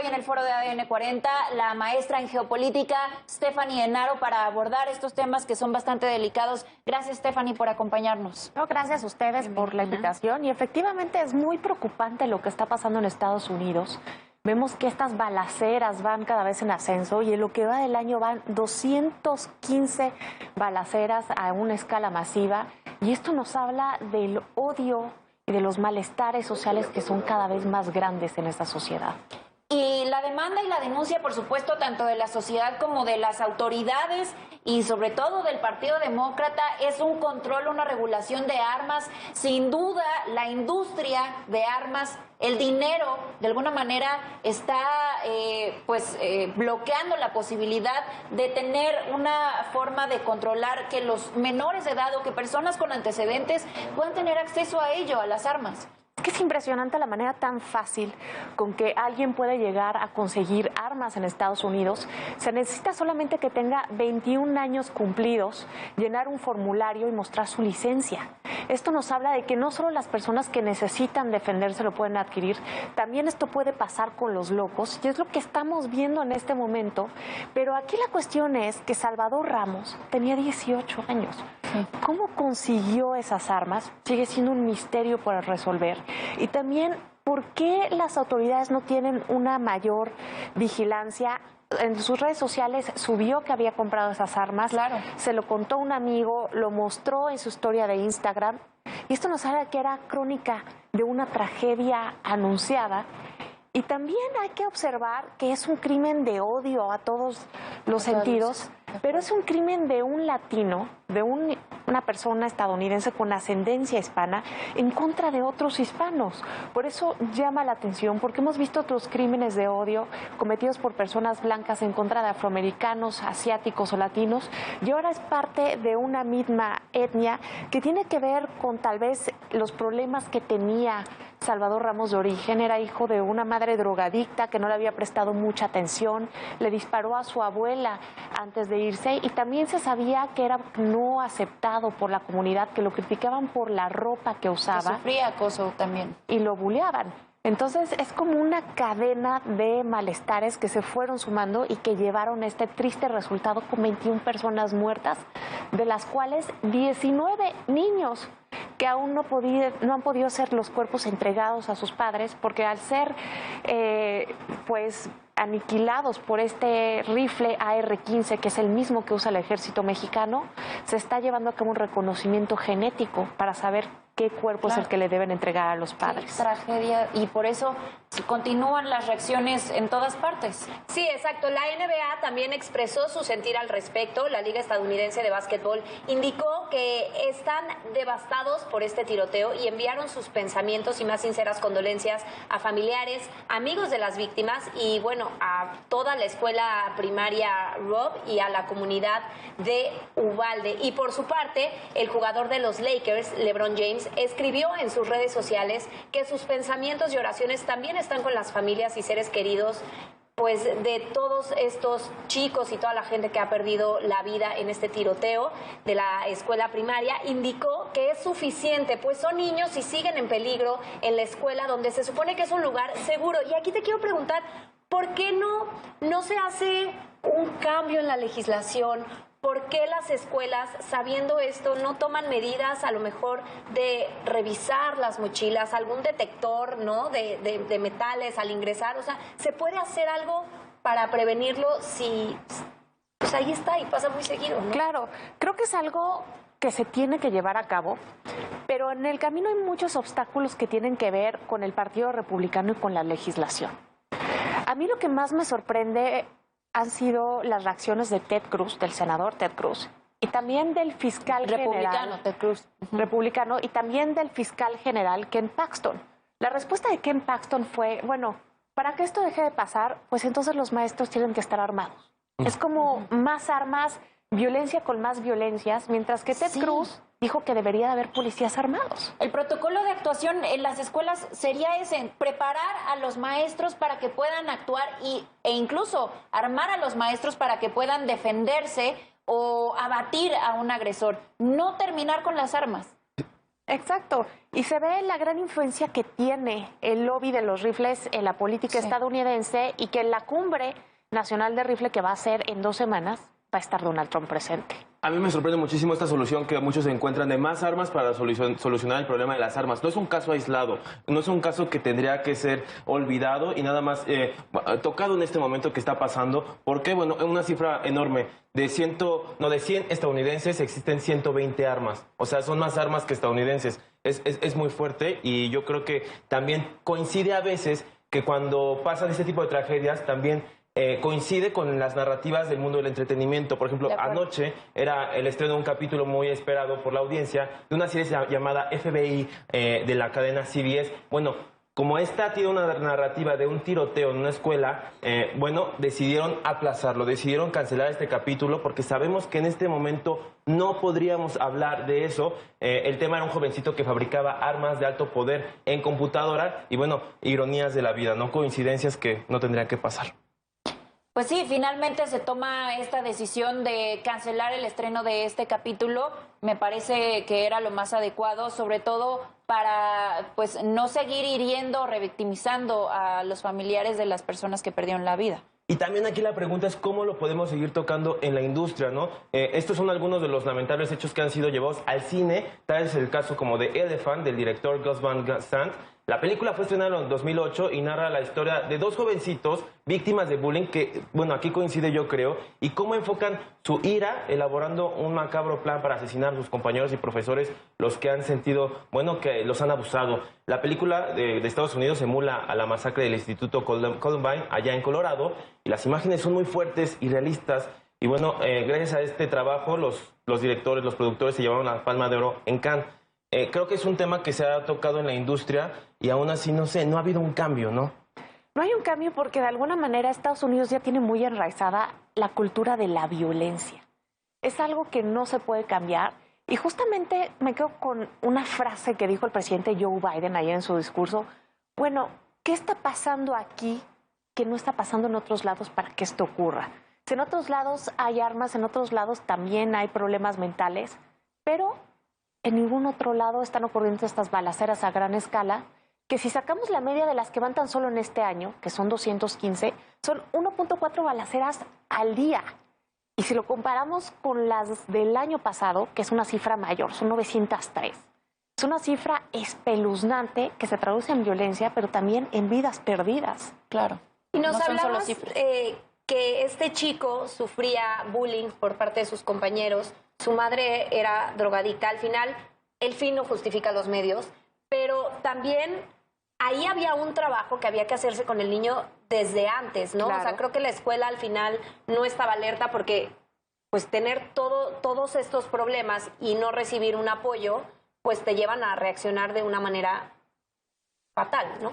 en el foro de ADN 40 la maestra en geopolítica Stephanie Enaro para abordar estos temas que son bastante delicados. Gracias, Stephanie, por acompañarnos. No, gracias a ustedes por la invitación. Y efectivamente es muy preocupante lo que está pasando en Estados Unidos. Vemos que estas balaceras van cada vez en ascenso y en lo que va del año van 215 balaceras a una escala masiva. Y esto nos habla del odio y de los malestares sociales que son cada vez más grandes en esta sociedad. Y la demanda y la denuncia, por supuesto, tanto de la sociedad como de las autoridades y sobre todo del Partido Demócrata, es un control, una regulación de armas. Sin duda, la industria de armas, el dinero, de alguna manera, está bloqueando la posibilidad de tener una forma de controlar que los menores de edad o que personas con antecedentes puedan tener acceso a ello, a las armas. Es impresionante la manera tan fácil con que alguien puede llegar a conseguir armas en Estados Unidos. Se necesita solamente que tenga 21 años cumplidos, llenar un formulario y mostrar su licencia. Esto nos habla de que no solo las personas que necesitan defenderse lo pueden adquirir, también esto puede pasar con los locos, y es lo que estamos viendo en este momento. Pero aquí la cuestión es que Salvador Ramos tenía 18 años. ¿Cómo consiguió esas armas? Sigue siendo un misterio por resolver. Y también, ¿por qué las autoridades no tienen una mayor vigilancia? En sus redes sociales subió que había comprado esas armas, claro. Se lo contó un amigo, lo mostró en su historia de Instagram, y esto nos habla que era crónica de una tragedia anunciada. Y también hay que observar que es un crimen de odio a todos los sentidos, pero es un crimen de un latino, de una persona estadounidense con ascendencia hispana en contra de otros hispanos. Por eso llama la atención, porque hemos visto otros crímenes de odio cometidos por personas blancas en contra de afroamericanos, asiáticos o latinos, y ahora es parte de una misma etnia que tiene que ver con tal vez los problemas que tenía Salvador Ramos de origen. Era hijo de una madre drogadicta que no le había prestado mucha atención, le disparó a su abuela antes de irse, y también se sabía que era no aceptado por la comunidad, que lo criticaban por la ropa que usaba. Que sufría acoso también. Y lo buleaban. Entonces es como una cadena de malestares que se fueron sumando y que llevaron a este triste resultado con 21 personas muertas, de las cuales 19 niños que aún no han podido ser los cuerpos entregados a sus padres, porque al ser aniquilados por este rifle AR-15, que es el mismo que usa el ejército mexicano, se está llevando a cabo un reconocimiento genético para saber qué cuerpo es el que le deben entregar a los padres. Qué tragedia, y por eso continúan las reacciones en todas partes. Sí, exacto. La NBA también expresó su sentir al respecto. La Liga Estadounidense de Básquetbol indicó que están devastados por este tiroteo y enviaron sus pensamientos y más sinceras condolencias a familiares, amigos de las víctimas y, bueno, a toda la escuela primaria Rob y a la comunidad de Uvalde. Y por su parte, el jugador de los Lakers, LeBron James, escribió en sus redes sociales que sus pensamientos y oraciones también están con las familias y seres queridos, pues, de todos estos chicos y toda la gente que ha perdido la vida en este tiroteo de la escuela primaria. Indicó que es suficiente, pues son niños y siguen en peligro en la escuela, donde se supone que es un lugar seguro. Y aquí te quiero preguntar, ¿por qué no se hace un cambio en la legislación? ¿Por qué las escuelas, sabiendo esto, no toman medidas a lo mejor de revisar las mochilas, algún detector, ¿no?, de metales al ingresar? O sea, ¿se puede hacer algo para prevenirlo si pues ahí está y pasa muy seguido, ¿no? Claro, creo que es algo que se tiene que llevar a cabo, pero en el camino hay muchos obstáculos que tienen que ver con el Partido Republicano y con la legislación. A mí lo que más me sorprende han sido las reacciones de Ted Cruz, del senador Ted Cruz, y también del fiscal general Ted Cruz. republicano, y también del fiscal general Ken Paxton. La respuesta de Ken Paxton fue, bueno, para que esto deje de pasar, pues entonces los maestros tienen que estar armados. Es como más armas, violencia con más violencias, mientras que Ted Cruz dijo que debería de haber policías armados. El protocolo de actuación en las escuelas sería ese, preparar a los maestros para que puedan actuar e incluso armar a los maestros para que puedan defenderse o abatir a un agresor, no terminar con las armas. Exacto. Y se ve la gran influencia que tiene el lobby de los rifles en la política estadounidense y que en la cumbre nacional de rifle que va a ser en 2 semanas va a estar Donald Trump presente. A mí me sorprende muchísimo esta solución que muchos encuentran de más armas para solucionar el problema de las armas. No es un caso aislado, no es un caso que tendría que ser olvidado y nada más tocado en este momento que está pasando, porque, bueno, es una cifra enorme. De 100 estadounidenses existen 120 armas. O sea, son más armas que estadounidenses. Es muy fuerte y yo creo que también coincide a veces que cuando pasan este tipo de tragedias también coincide con las narrativas del mundo del entretenimiento. Por ejemplo, anoche era el estreno de un capítulo muy esperado por la audiencia de una serie llamada FBI de la cadena CBS. Bueno, como esta tiene una narrativa de un tiroteo en una escuela, bueno, decidieron aplazarlo, decidieron cancelar este capítulo porque sabemos que en este momento no podríamos hablar de eso. El tema era un jovencito que fabricaba armas de alto poder en computadora y, bueno, ironías de la vida, ¿no? Coincidencias que no tendrían que pasar. Pues sí, finalmente se toma esta decisión de cancelar el estreno de este capítulo. Me parece que era lo más adecuado, sobre todo para pues no seguir hiriendo o revictimizando a los familiares de las personas que perdieron la vida. Y también aquí la pregunta es cómo lo podemos seguir tocando en la industria, ¿no? Estos son algunos de los lamentables hechos que han sido llevados al cine. Tal es el caso como de Elephant, del director Gus Van Sant. La película fue estrenada en 2008 y narra la historia de 2 jovencitos víctimas de bullying que, bueno, aquí coincide yo creo, y cómo enfocan su ira elaborando un macabro plan para asesinar a sus compañeros y profesores, los que han sentido, bueno, que los han abusado. La película de Estados Unidos emula a la masacre del Instituto Columbine allá en Colorado y las imágenes son muy fuertes y realistas. Y bueno, gracias a este trabajo los directores, los productores se llevaron la Palma de Oro en Cannes. Creo que es un tema que se ha tocado en la industria y aún así, no sé, no ha habido un cambio, ¿no? No hay un cambio porque de alguna manera Estados Unidos ya tiene muy enraizada la cultura de la violencia. Es algo que no se puede cambiar y justamente me quedo con una frase que dijo el presidente Joe Biden ayer en su discurso. Bueno, ¿qué está pasando aquí que no está pasando en otros lados para que esto ocurra? Si en otros lados hay armas, en otros lados también hay problemas mentales, pero en ningún otro lado están ocurriendo estas balaceras a gran escala, que si sacamos la media de las que van tan solo en este año, que son 215, son 1.4 balaceras al día. Y si lo comparamos con las del año pasado, que es una cifra mayor, son 903. Es una cifra espeluznante que se traduce en violencia, pero también en vidas perdidas. Claro. Y nos no son solo hablabas cifras. que este chico sufría bullying por parte de sus compañeros. Su madre era drogadicta. Al final, el fin no justifica los medios, pero también ahí había un trabajo que había que hacerse con el niño desde antes, ¿no? Claro. O sea, creo que la escuela al final no estaba alerta porque, pues, tener todos estos problemas y no recibir un apoyo, pues te llevan a reaccionar de una manera fatal, ¿no?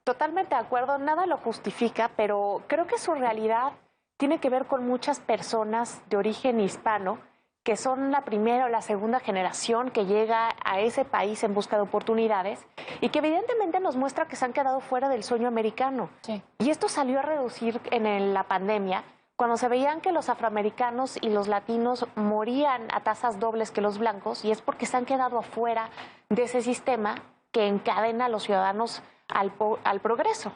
Totalmente de acuerdo, nada lo justifica, pero creo que su realidad tiene que ver con muchas personas de origen hispano que son la primera o la segunda generación que llega a ese país en busca de oportunidades y que evidentemente nos muestra que se han quedado fuera del sueño americano. Sí. Y esto salió a reducir en la pandemia, cuando se veían que los afroamericanos y los latinos morían a tasas dobles que los blancos, y es porque se han quedado afuera de ese sistema que encadena a los ciudadanos al progreso.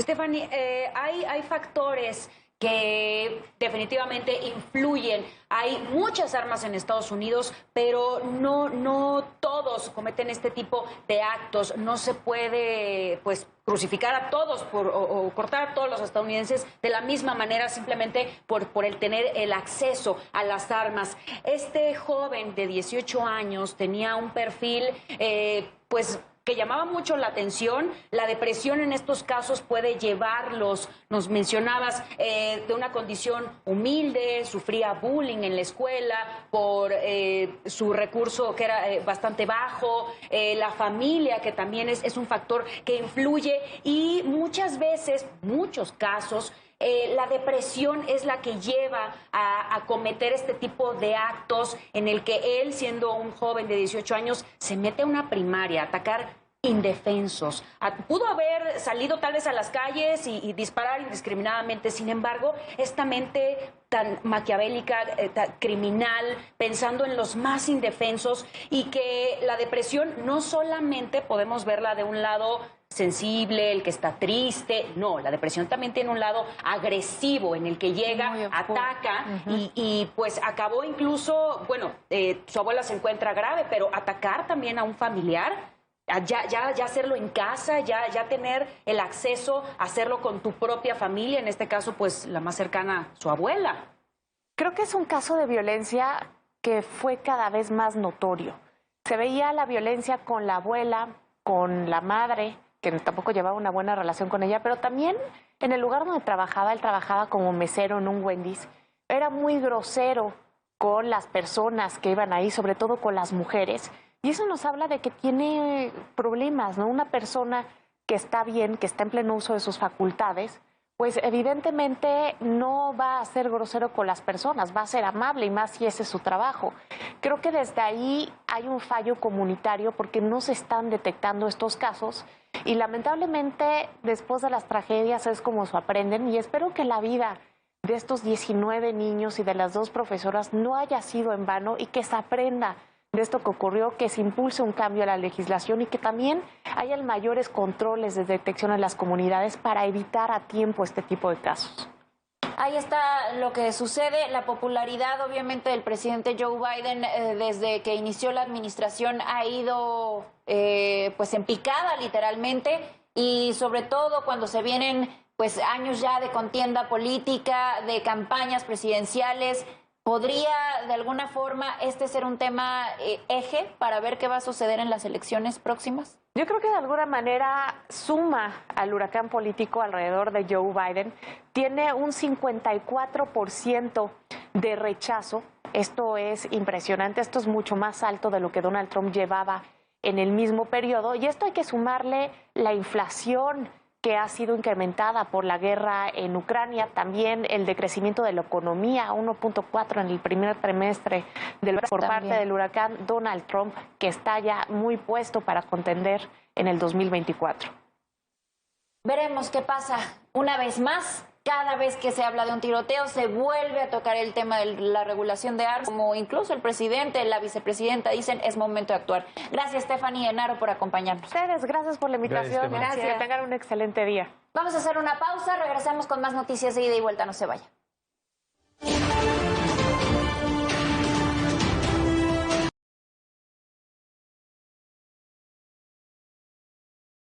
Stephanie, hay factores que definitivamente influyen. Hay muchas armas en Estados Unidos, pero no todos cometen este tipo de actos. No se puede, pues, crucificar a todos o cortar a todos los estadounidenses de la misma manera simplemente por el tener el acceso a las armas. Este joven de 18 años tenía un perfil, pues, que llamaba mucho la atención. La depresión en estos casos puede llevarlos, nos mencionabas, de una condición humilde, sufría bullying en la escuela por su recurso que era bastante bajo, la familia, que también es un factor que influye, y muchas veces, muchos casos, la depresión es la que lleva a cometer este tipo de actos en el que él, siendo un joven de 18 años, se mete a una primaria a atacar indefensos. Pudo haber salido tal vez a las calles y disparar indiscriminadamente, sin embargo, esta mente tan maquiavélica, tan criminal, pensando en los más indefensos, y que la depresión no solamente podemos verla de un lado sensible, el que está triste, no, la depresión también tiene un lado agresivo en el que llega, ataca y pues acabó incluso, bueno, su abuela se encuentra grave, pero atacar también a un familiar, ya hacerlo en casa, ya tener el acceso a hacerlo con tu propia familia, en este caso pues la más cercana, su abuela. Creo que es un caso de violencia que fue cada vez más notorio. Se veía la violencia con la abuela, con la madre, que tampoco llevaba una buena relación con ella, pero también en el lugar donde trabajaba, él trabajaba como mesero en un Wendy's, era muy grosero con las personas que iban ahí, sobre todo con las mujeres, y eso nos habla de que tiene problemas, ¿no? Una persona que está bien, que está en pleno uso de sus facultades, pues evidentemente no va a ser grosero con las personas, va a ser amable, y más si ese es su trabajo. Creo que desde ahí hay un fallo comunitario porque no se están detectando estos casos y lamentablemente después de las tragedias es como se aprenden, y espero que la vida de estos 19 niños y de las 2 profesoras no haya sido en vano y que se aprenda de esto que ocurrió, que se impulse un cambio a la legislación y que también haya mayores controles de detección en las comunidades para evitar a tiempo este tipo de casos. Ahí está lo que sucede. La popularidad, obviamente, del presidente Joe Biden desde que inició la administración ha ido pues en picada, literalmente, y sobre todo cuando se vienen pues años ya de contienda política, de campañas presidenciales. ¿Podría de alguna forma este ser un tema eje para ver qué va a suceder en las elecciones próximas? Yo creo que de alguna manera suma al huracán político alrededor de Joe Biden. Tiene un 54% de rechazo. Esto es impresionante. Esto es mucho más alto de lo que Donald Trump llevaba en el mismo periodo. Y esto hay que sumarle la inflación que ha sido incrementada por la guerra en Ucrania, también el decrecimiento de la economía, 1.4 en el primer trimestre por parte del huracán Donald Trump, que está ya muy puesto para contender en el 2024. Veremos qué pasa una vez más. Cada vez que se habla de un tiroteo se vuelve a tocar el tema de la regulación de armas, como incluso el presidente, la vicepresidenta dicen es momento de actuar. Gracias, Stephanie Enaro, por acompañarnos. Ustedes, gracias por la invitación. Gracias. Que tengan un excelente día. Vamos a hacer una pausa, regresamos con más noticias de ida y vuelta, no se vaya.